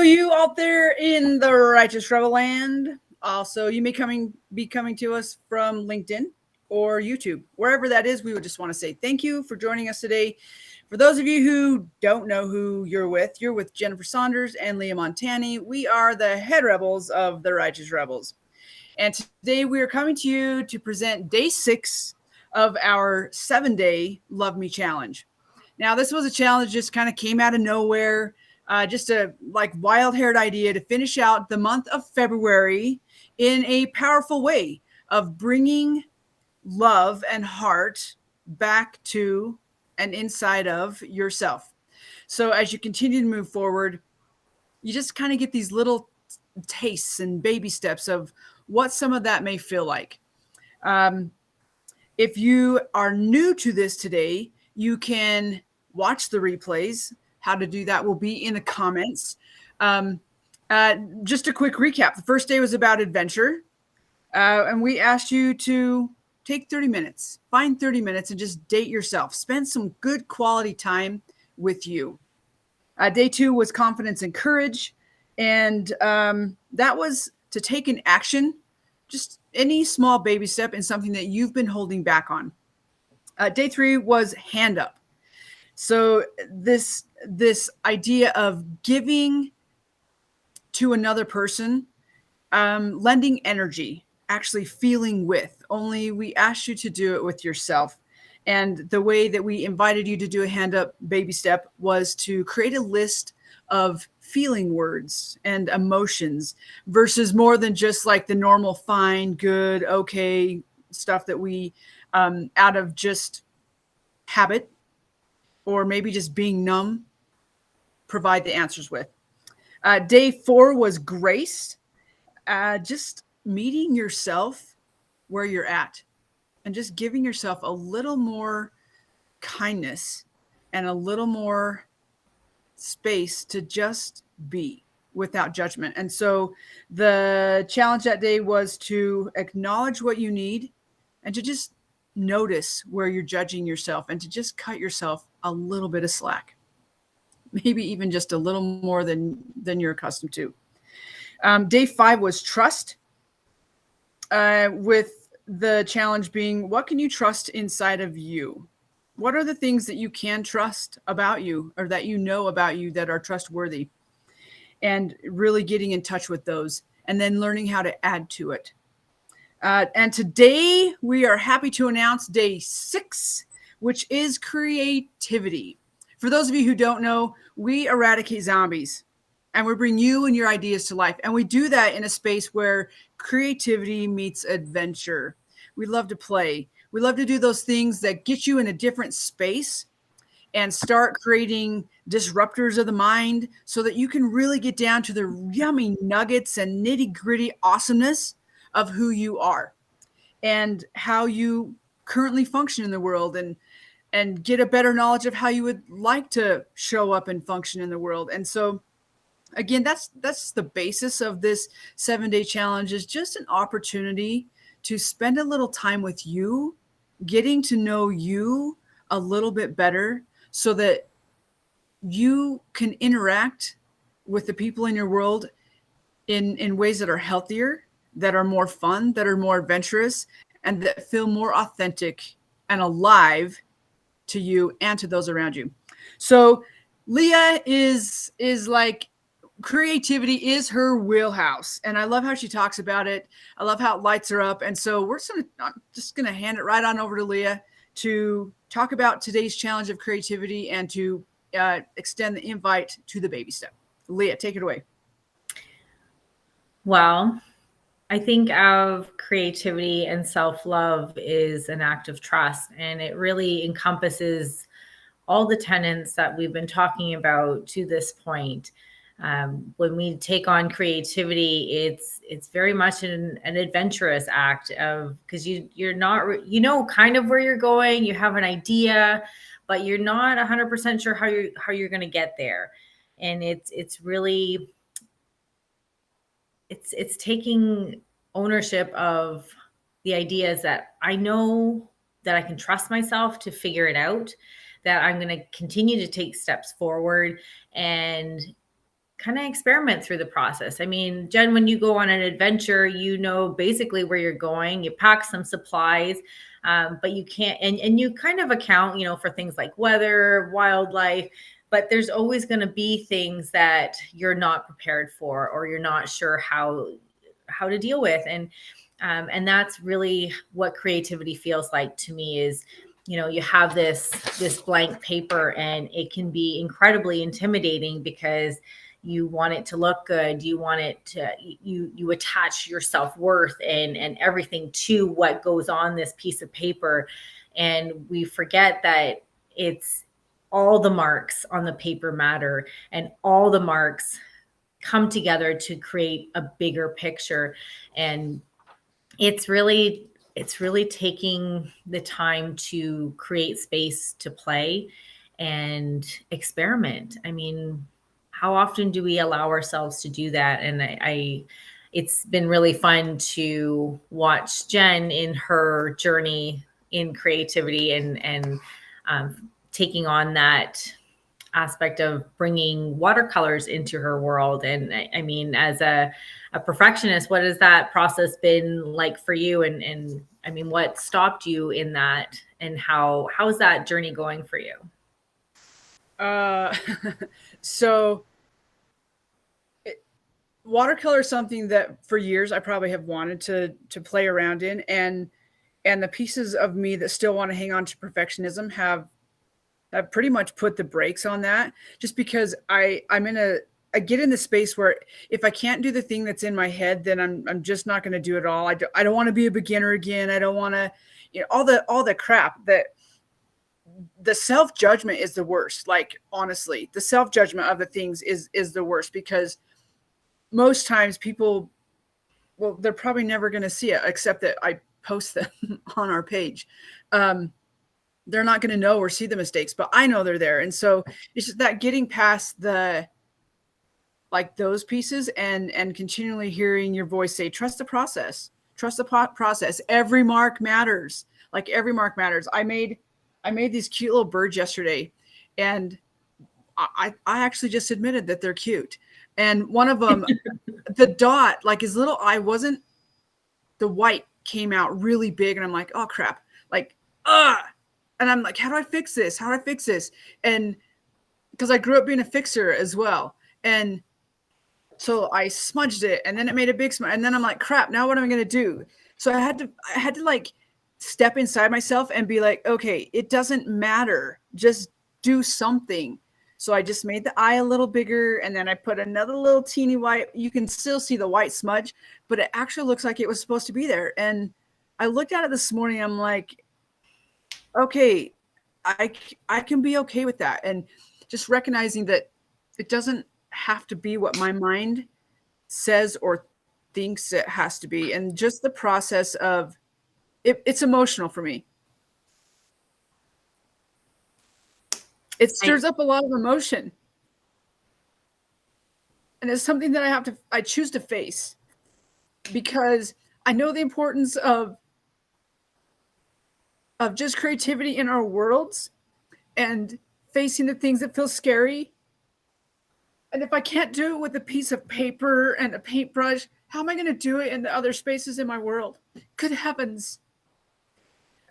You out there in the righteous rebel land. Also, you may be coming to us from LinkedIn or YouTube, wherever that is. We would just want to say thank you for joining us today. For those of you who don't know who you're with Jennifer Saunders and Leah Montani. We are the head rebels of the Righteous Rebels. And today we are coming to you to present day 6 of our 7-day Love Me Challenge. Now, this was a challenge just kind of came out of nowhere. Just a like wild-haired idea to finish out the month of February in a powerful way of bringing love and heart back to and inside of yourself. So as you continue to move forward, you just kind of get these little tastes and baby steps of what some of that may feel like. Um, if you are new to this today, you can watch the replays. How to do that will be in the comments. Um, just a quick recap. The first day was about adventure. And we asked you to take 30 minutes, find 30 minutes and just date yourself. Spend some good quality time with you. Day 2 was confidence and courage. And that was to take an action, just any small baby step in something that you've been holding back on. Day 3 was hand up. So this idea of giving to another person, lending energy, actually feeling with, only we asked you to do it with yourself. And the way that we invited you to do a hand up baby step was to create a list of feeling words and emotions versus more than just like the normal fine, good, okay stuff that we out of just habit or maybe just being numb provide the answers with. Day 4 was grace, just meeting yourself where you're at and just giving yourself a little more kindness and a little more space to just be without judgment. And so the challenge that day was to acknowledge what you need and to just notice where you're judging yourself and to just cut yourself a little bit of slack, maybe even just a little more than you're accustomed to. Day 5 was trust, with the challenge being, what can you trust inside of you? What are the things that you can trust about you or that you know about you that are trustworthy? And really getting in touch with those and then learning how to add to it. And today we are happy to announce day 6, which is creativity. For those of you who don't know, we eradicate zombies and we bring you and your ideas to life. And we do that in a space where creativity meets adventure. We love to play. We love to do those things that get you in a different space and start creating disruptors of the mind so that you can really get down to the yummy nuggets and nitty gritty awesomeness of who you are and how you currently function in the world and get a better knowledge of how you would like to show up and function in the world. And so again, that's the basis of this 7-day challenge, is just an opportunity to spend a little time with you, getting to know you a little bit better so that you can interact with the people in your world in ways that are healthier, that are more fun, that are more adventurous, and that feel more authentic and alive to you and to those around you. So Leah is like, creativity is her wheelhouse. And I love how she talks about it. I love how it lights her up. And so I'm just going to hand it right on over to Leah to talk about today's challenge of creativity and to extend the invite to the baby step. Leah, take it away. Well, I think of creativity and self-love is an act of trust, and it really encompasses all the tenets that we've been talking about to this point. When we take on creativity, it's very much an adventurous act of, because you're not, kind of where you're going, you have an idea, but you're not 100% sure how you're going to get there. And it's really, it's taking ownership of the ideas that I know that I can trust myself to figure it out, that I'm going to continue to take steps forward, and kind of experiment through the process. I mean, Jen, when you go on an adventure, you know basically where you're going. You pack some supplies, but you can't, and you kind of account, for things like weather, wildlife, but there's always going to be things that you're not prepared for, or you're not sure how to deal with. And that's really what creativity feels like to me. Is you have this blank paper, and it can be incredibly intimidating because you want it to look good. You want it to, you attach your self-worth and everything to what goes on this piece of paper. And we forget that it's all the marks on the paper matter, and all the marks come together to create a bigger picture. And it's really taking the time to create space to play and experiment. I mean, how often do we allow ourselves to do that? And it's been really fun to watch Jen in her journey in creativity and taking on that aspect of bringing watercolors into her world. And I mean, as a perfectionist, what has that process been like for you? And I mean, what stopped you in that, and how is that journey going for you? So watercolor is something that for years I probably have wanted to play around in, and the pieces of me that still want to hang on to perfectionism have pretty much put the brakes on that, just because I get in the space where if I can't do the thing that's in my head, then I'm just not going to do it all. I don't want to be a beginner again. I don't want to, all the crap that the self-judgment is the worst. Like, honestly, the self-judgment of the things is the worst, because most times people, well, they're probably never going to see it except that I post them on our page. They're not going to know or see the mistakes, but I know they're there. And so it's just that getting past those pieces and continually hearing your voice say, trust the process, process. Every mark matters. Like, every mark matters. I made these cute little birds yesterday, and I actually just admitted that they're cute. And one of them, the dot, like his little eye wasn't, the white came out really big. And I'm like, oh crap. And I'm like, how do I fix this? How do I fix this? And because I grew up being a fixer as well. And so I smudged it, and then it made a big smudge. And then I'm like, crap, now what am I going to do? So I had to like step inside myself and be like, okay, it doesn't matter. Just do something. So I just made the eye a little bigger, and then I put another little teeny white. You can still see the white smudge, but it actually looks like it was supposed to be there. And I looked at it this morning. I'm like, okay, I can be okay with that. And just recognizing that it doesn't have to be what my mind says or thinks it has to be. And just the process of it's emotional for me. It stirs up a lot of emotion. And it's something that I choose to face, because I know the importance of just creativity in our worlds and facing the things that feel scary. And if I can't do it with a piece of paper and a paintbrush, how am I going to do it in the other spaces in my world? Good heavens.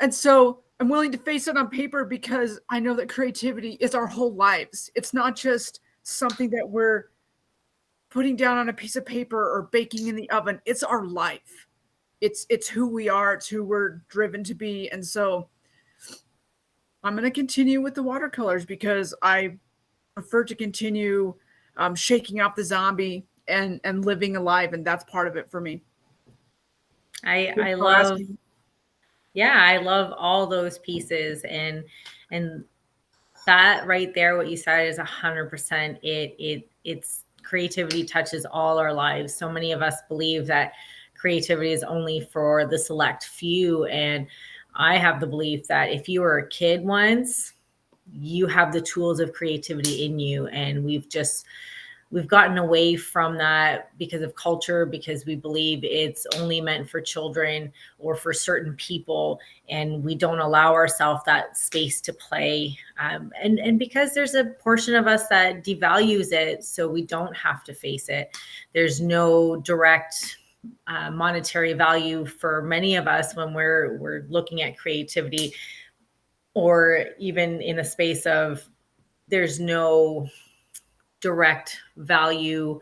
And so I'm willing to face it on paper, because I know that creativity is our whole lives. It's not just something that we're putting down on a piece of paper or baking in the oven. It's our life. It's who we are. It's who we're driven to be. And so I'm going to continue with the watercolors, because I prefer to continue shaking off the zombie and living alive. And that's part of it for me. I love, yeah, I love all those pieces. And that right there, what you said is 100%. It's creativity touches all our lives. So many of us believe that creativity is only for the select few. And I have the belief that if you were a kid once, you have the tools of creativity in you. And we've just we've gotten away from that because of culture, because we believe it's only meant for children or for certain people, and we don't allow ourselves that space to play. And because there's a portion of us that devalues it, so we don't have to face it. There's no direct monetary value for many of us when we're looking at creativity, or even in a space of there's no direct value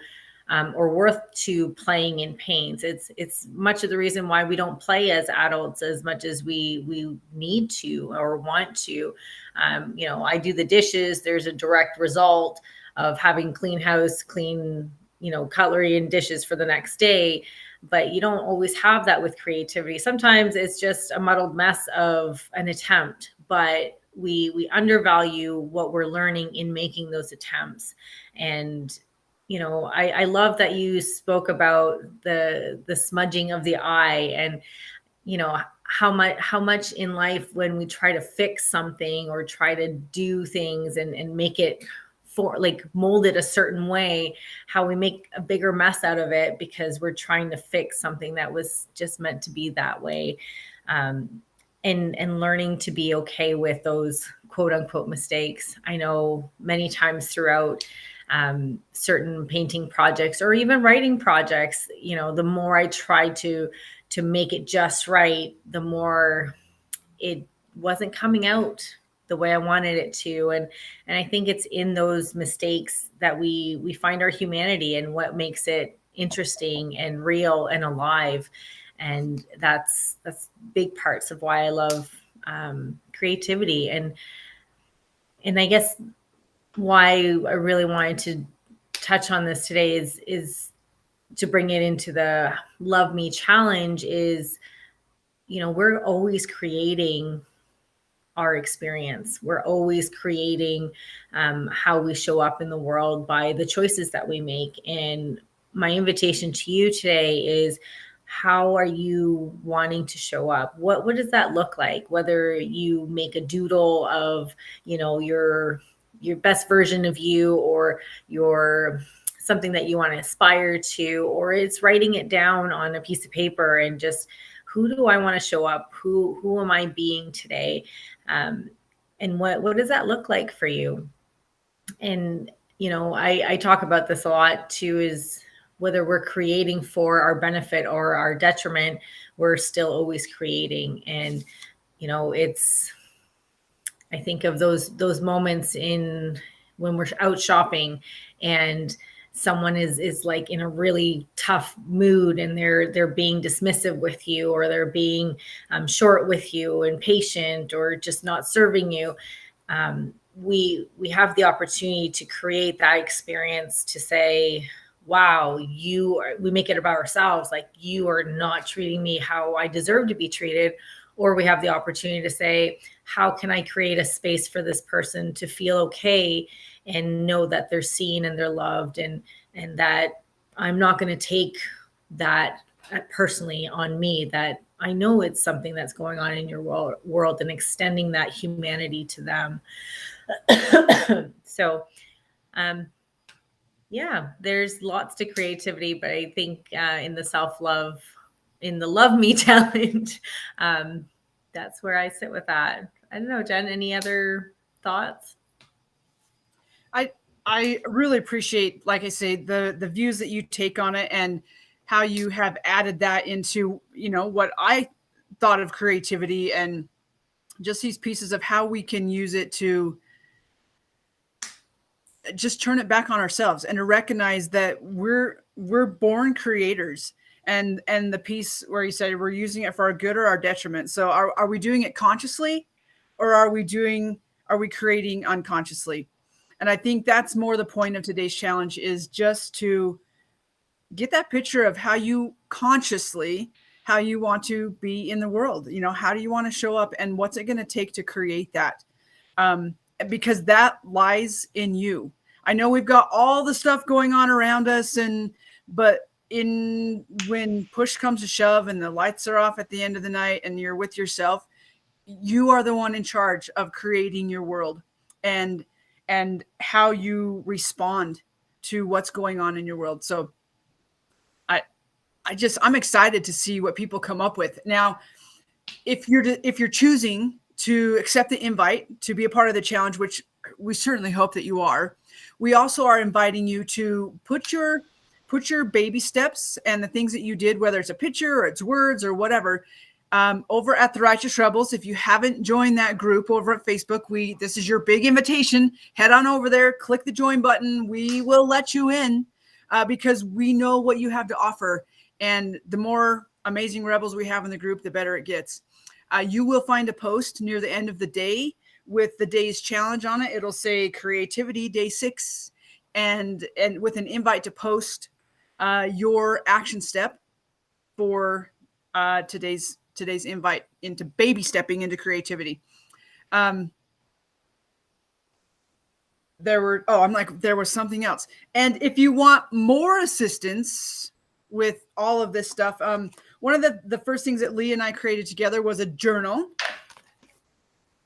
or worth to playing in pains. It's much of the reason why we don't play as adults as much as we need to or want to. I do the dishes. There's a direct result of having clean house, clean, cutlery and dishes for the next day. But you don't always have that with creativity. Sometimes it's just a muddled mess of an attempt, but we undervalue what we're learning in making those attempts. And I love that you spoke about the smudging of the eye, and how much in life when we try to fix something or try to do things and make it for mold it a certain way, how we make a bigger mess out of it because we're trying to fix something that was just meant to be that way. And learning to be okay with those quote unquote mistakes. I know many times throughout certain painting projects or even writing projects, the more I tried to make it just right, the more it wasn't coming out the way I wanted it to. And I think it's in those mistakes that we find our humanity and what makes it interesting and real and alive. And that's big parts of why I love creativity. And I guess why I really wanted to touch on this today is to bring it into the Love Me Challenge is, we're always creating our experience. We're always creating how we show up in the world by the choices that we make. And my invitation to you today is, how are you wanting to show up? What does that look like? Whether you make a doodle of, your best version of you, or your something that you want to aspire to, or it's writing it down on a piece of paper and just, who do I want to show up? Who am I being today? And what does that look like for you? And, I talk about this a lot too, is whether we're creating for our benefit or our detriment, we're still always creating. And, I think of those moments when we're out shopping and someone is like in a really tough mood and they're being dismissive with you, or they're being short with you and patient, or just not serving you. We have the opportunity to create that experience to say, wow, we make it about ourselves. Like, you are not treating me how I deserve to be treated. Or we have the opportunity to say, how can I create a space for this person to feel okay and know that they're seen and they're loved, and that I'm not going to take that personally on me, that I know it's something that's going on in your world, and extending that humanity to them. So, yeah, there's lots to creativity, but I think in the Love Me Challenge, that's where I sit with that. I don't know, Jen, any other thoughts? I really appreciate, like I say, the views that you take on it, and how you have added that into, what I thought of creativity, and just these pieces of how we can use it to just turn it back on ourselves, and to recognize that we're born creators. And the piece where you said we're using it for our good or our detriment. So are we doing it consciously, or are we creating unconsciously? And I think that's more the point of today's challenge, is just to get that picture of how you want to be in the world. How do you want to show up, and what's it going to take to create that? Because that lies in you. I know we've got all the stuff going on around us, but when push comes to shove and the lights are off at the end of the night and you're with yourself, you are the one in charge of creating your world, and how you respond to what's going on in your world. So I'm excited to see what people come up with. Now, if you're choosing to accept the invite to be a part of the challenge, which we certainly hope that you are, we also are inviting you to put your baby steps and the things that you did, whether it's a picture or it's words or whatever, over at the Righteous Rebels. If you haven't joined that group over at Facebook, this is your big invitation. Head on over there, click the join button. We will let you in because we know what you have to offer. And the more amazing rebels we have in the group, the better it gets. You will find a post near the end of the day with the day's challenge on it. It'll say Creativity Day 6 and with an invite to post your action step for today's invite into baby stepping into creativity. There was something else. And if you want more assistance with all of this stuff, one of the first things that Lee and I created together was a journal.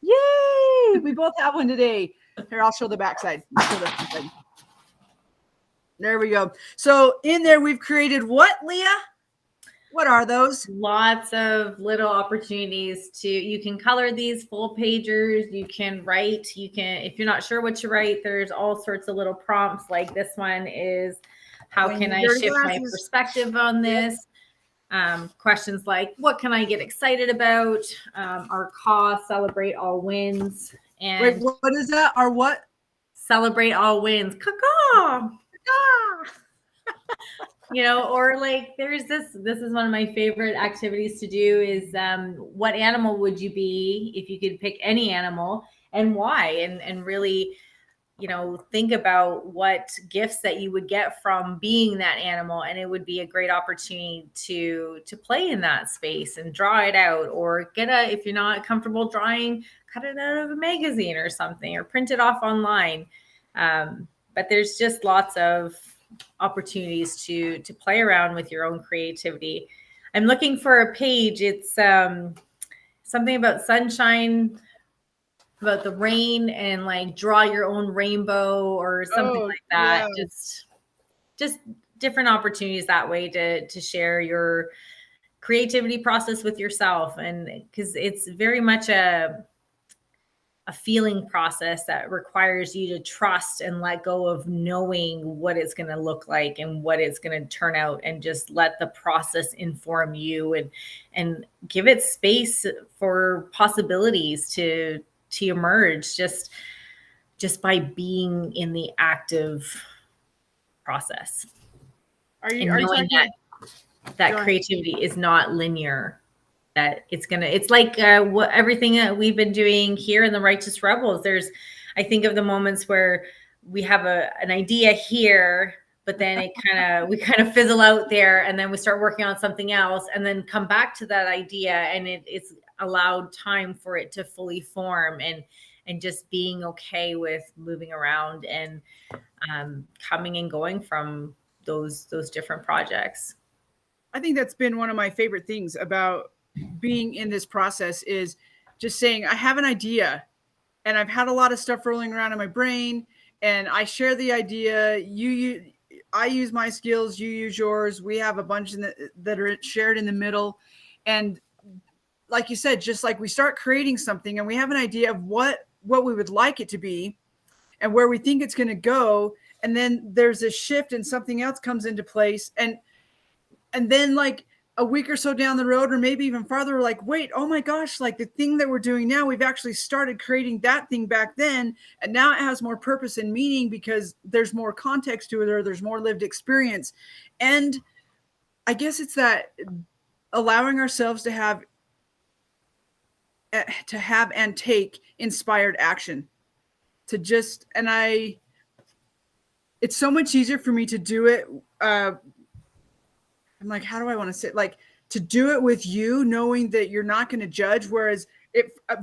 Yay! We both have one today. Here, I'll show the backside. There we go. So in there, we've created what, Leah? What are those? Lots of little opportunities you can color these full pagers. You can write, if you're not sure what to write, there's all sorts of little prompts. Like this one is, how can I shift my perspective on this? Questions like, what can I get excited about? Our cause, celebrate all wins. And wait, what is that? Our what? Celebrate all wins. Caw-caw. Or like there's this is one of my favorite activities to do is what animal would you be if you could pick any animal and why? And really, think about what gifts that you would get from being that animal. And it would be a great opportunity to play in that space and draw it out, or if you're not comfortable drawing, cut it out of a magazine or something, or print it off online. But there's just lots of opportunities to play around with your own creativity. I'm looking for a page. It's something about sunshine, about the rain, and like draw your own rainbow or something like that. Yeah. Just different opportunities that way to share your creativity process with yourself. And because it's very much a feeling process that requires you to trust and let go of knowing what it's going to look like and what it's going to turn out, and just let the process inform you and give it space for possibilities to emerge just by being in the active process. Are you talking that creativity is not linear? That it's like everything that we've been doing here in the Righteous Rebels. I think of the moments where we have an idea here, but then we kind of fizzle out there, and then we start working on something else, and then come back to that idea, and it's allowed time for it to fully form, and just being okay with moving around and coming and going from those different projects. I think that's been one of my favorite things about being in this process, is just saying, I have an idea and I've had a lot of stuff rolling around in my brain, and I share the idea. I use my skills, you use yours. We have a bunch that are shared in the middle. And like you said, just like we start creating something and we have an idea of what we would like it to be and where we think it's going to go. And then there's a shift and something else comes into place. And then like a week or so down the road, or maybe even farther, we're like, wait, oh my gosh, like the thing that we're doing now, we've actually started creating that thing back then. And now it has more purpose and meaning because there's more context to it, or there's more lived experience. And I guess it's that allowing ourselves to have and take inspired action, it's so much easier for me to do it. I'm like, how do I want to say it? Like, to do it with you, knowing that you're not going to judge. Whereas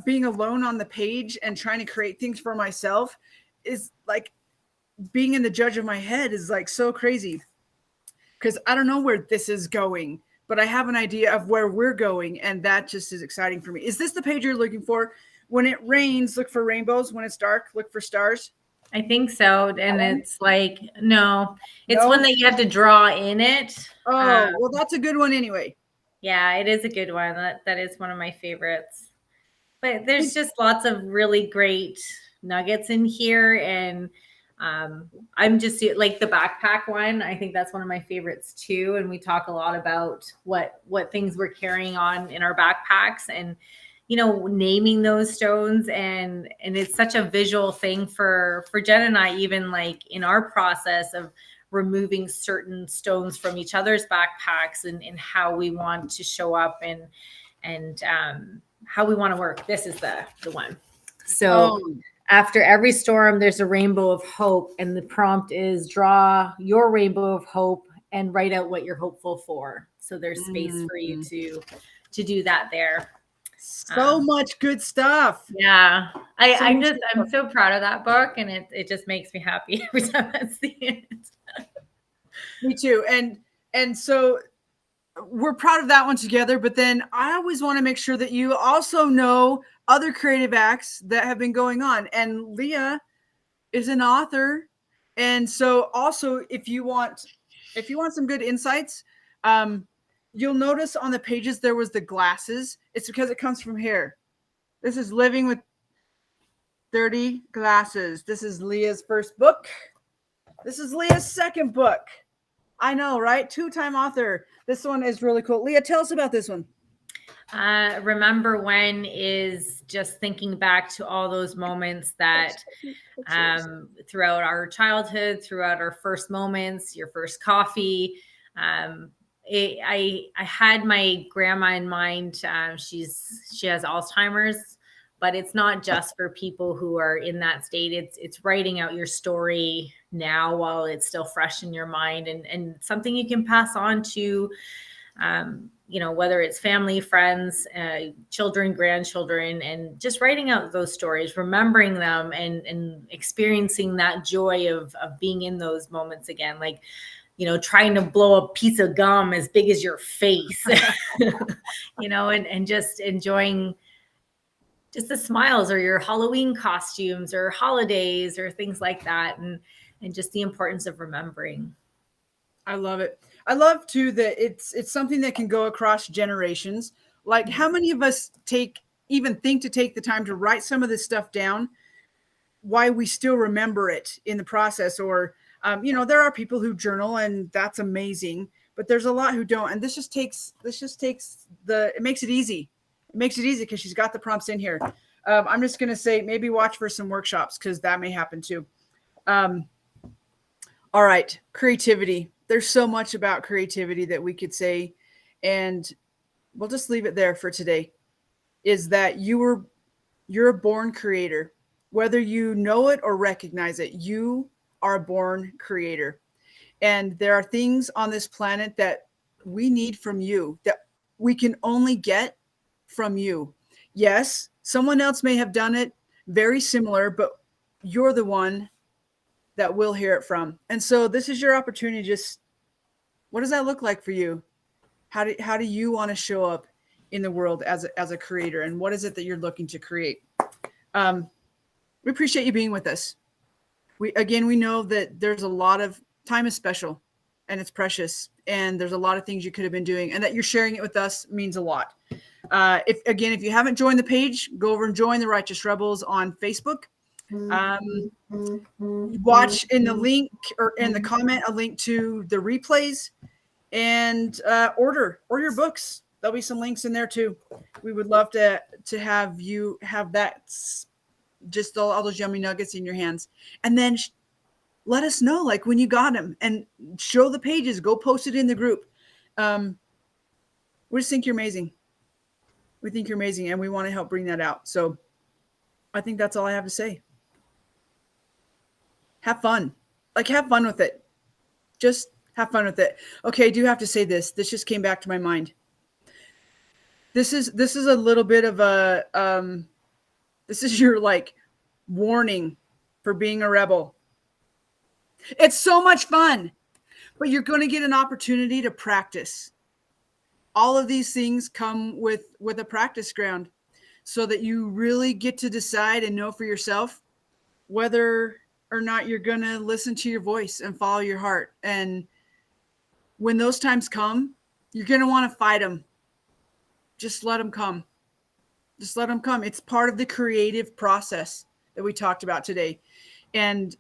being alone on the page and trying to create things for myself is like being in the judge of my head is like so crazy, because I don't know where this is going, but I have an idea of where we're going. And that just is exciting for me. Is this the page you're looking for? When it rains, look for rainbows. When it's dark, look for stars. I think so. And it's like, no, it's No? one that you have to draw in it. Oh, well, that's a good one anyway. Yeah, it is a good one. That is one of my favorites. But there's just lots of really great nuggets in here. And I'm just like the backpack one. I think that's one of my favorites too. And we talk a lot about what things we're carrying on in our backpacks and, you know, naming those stones. And it's such a visual thing for Jen and I, even like in our process of removing certain stones from each other's backpacks and how we want to show up and how we want to work. This is the one. So after every storm, there's a rainbow of hope. And the prompt is draw your rainbow of hope and write out what you're hopeful for. So there's space for you to do that there. So much good stuff. Yeah. I'm so proud of that book, and it just makes me happy every time I see it. Me too. And so we're proud of that one together, but then I always want to make sure that you also know other creative acts that have been going on. And Leah is an author. And so also if you want some good insights, you'll notice on the pages there was the glasses. It's because it comes from here. This is Living with Dirty Glasses. This is Leah's first book. This is Leah's second book. I know, right? 2-time author. This one is really cool. Leah, tell us about this one. Remember When is just thinking back to all those moments that throughout our childhood, throughout our first moments, your first coffee. I had my grandma in mind. She has Alzheimer's, but it's not just for people who are in that state. It's writing out your story now while it's still fresh in your mind, and something you can pass on to, you know, whether it's family, friends, children, grandchildren, and just writing out those stories, remembering them and experiencing that joy of being in those moments again. Like, you know, trying to blow a piece of gum as big as your face, you know, and just enjoying just the smiles, or your Halloween costumes or holidays or things like that. And just the importance of remembering. I love it. I love too that it's something that can go across generations. Like, how many of us even think to take the time to write some of this stuff down, why we still remember it in the process? Or, you know, there are people who journal, and that's amazing, but there's a lot who don't. And this just takes it makes it easy. It makes it easy because she's got the prompts in here. I'm just going to say, maybe watch for some workshops, because that may happen too. All right. Creativity. There's so much about creativity that we could say, and we'll just leave it there for today, is that you're a born creator. Whether you know it or recognize it, you are a born creator. And there are things on this planet that we need from you, that we can only get from you. Yes, someone else may have done it very similar, but you're the one that we'll hear it from. And so this is your opportunity. Just, what does that look like for you? How do you want to show up in the world as a creator? And what is it that you're looking to create? We appreciate you being with us. We know that there's a lot of time is special and it's precious, and there's a lot of things you could have been doing, and that you're sharing it with us means a lot. If you haven't joined the page, go over and join the Righteous Rebels on Facebook. Watch in the link or in the comment a link to the replays, and order your books. There'll be some links in there too. We would love to have you have that, just all those yummy nuggets in your hands, and then let us know, like, when you got them, and show the pages. Go post it in the group. We just think you're amazing. We think you're amazing, and we want to help bring that out. So I think that's all I have to say. Have fun. Like, have fun with it. Just have fun with it. Okay, I do have to say this. This just came back to my mind. This is a little bit of a this is your, like, warning for being a rebel. It's so much fun, but you're going to get an opportunity to practice. All of these things come with a practice ground, so that you really get to decide and know for yourself whether or not, you're going to listen to your voice and follow your heart. And when those times come, you're going to want to fight them. Just let them come. Just let them come. It's part of the creative process that we talked about today. And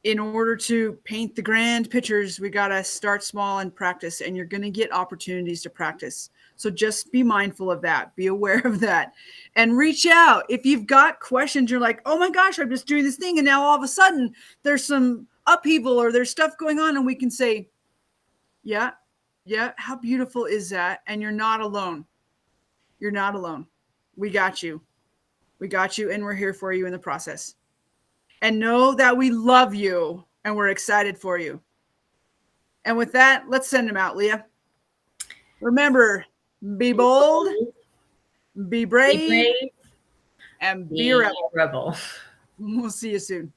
in order to paint the grand pictures, we got to start small and practice, and you're going to get opportunities to practice. So just be mindful of that. Be aware of that and reach out. If you've got questions, you're like, oh my gosh, I'm just doing this thing. And now all of a sudden there's some upheaval or there's stuff going on. And we can say, yeah, how beautiful is that? And you're not alone. You're not alone. We got you. We got you. And we're here for you in the process. And know that we love you and we're excited for you. And with that, let's send them out, Leah. Remember, be bold, be brave, and be a rebel. rebel. We'll see you soon.